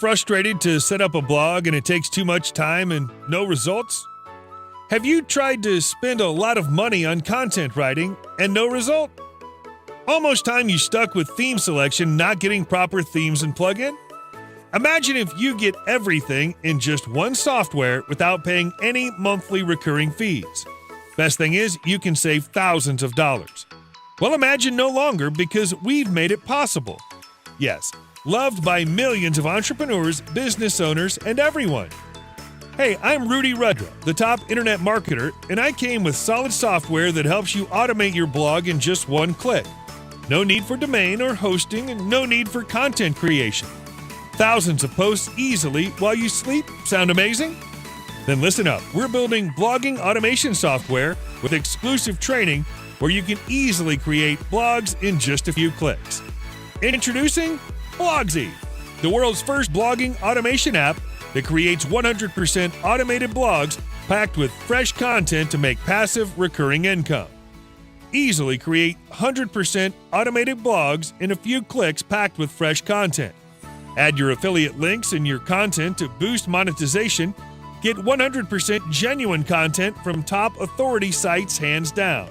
frustrated to set up a blog and it takes too much time and no results? Have you tried to spend a lot of money on content writing and no result? Almost time you stuck with theme selection, not getting proper themes and plugin? Imagine if you get everything in just one software without paying any monthly recurring fees. Best thing is, you can save thousands of dollars. Well, imagine no longer because we've made it possible. Yes, loved by millions of entrepreneurs, business owners, and everyone. Hey, I'm Rudy Rudra, the top internet marketer, and I came with solid software that helps you automate your blog in just one click. No need for domain or hosting, and no need for content creation. Thousands of posts easily while you sleep. Sound amazing? Then listen up. We're building blogging automation software with exclusive training where you can easily create blogs in just a few clicks. Introducing Blogzi, the world's first blogging automation app that creates 100% automated blogs packed with fresh content to make passive recurring income. Easily create 100% automated blogs in a few clicks packed with fresh content. Add your affiliate links in your content to boost monetization. Get 100% genuine content from top authority sites hands down.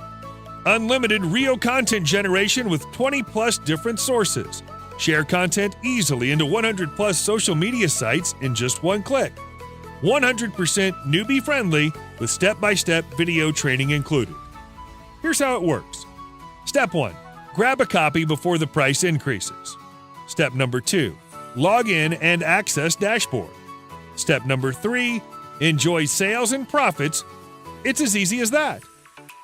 Unlimited real content generation with 20-plus different sources. Share content easily into 100-plus social media sites in just one click. 100% newbie-friendly with step-by-step video training included. Here's how it works. Step 1. Grab a copy before the price increases. Step number 2. Log in and access dashboard. Step number 3. Enjoy sales and profits. It's as easy as that.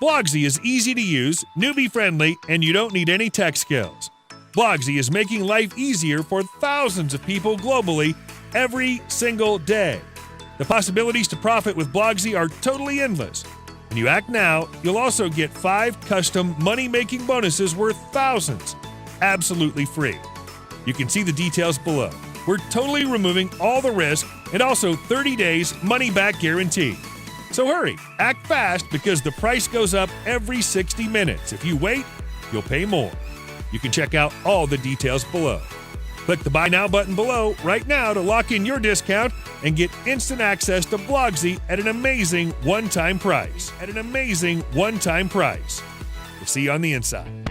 Blogzi is easy to use, newbie-friendly, and you don't need any tech skills. Blogzi is making life easier for thousands of people globally every single day. The possibilities to profit with Blogzi are totally endless. When you act now, you'll also get 5 custom money-making bonuses worth thousands, absolutely free. You can see the details below. We're totally removing all the risk and also 30 days money-back guarantee. So hurry, act fast because the price goes up every 60 minutes. If you wait, you'll pay more. You can check out all the details below. Click the Buy Now button below right now to lock in your discount and get instant access to Blogzi at an amazing one-time price. We'll see you on the inside.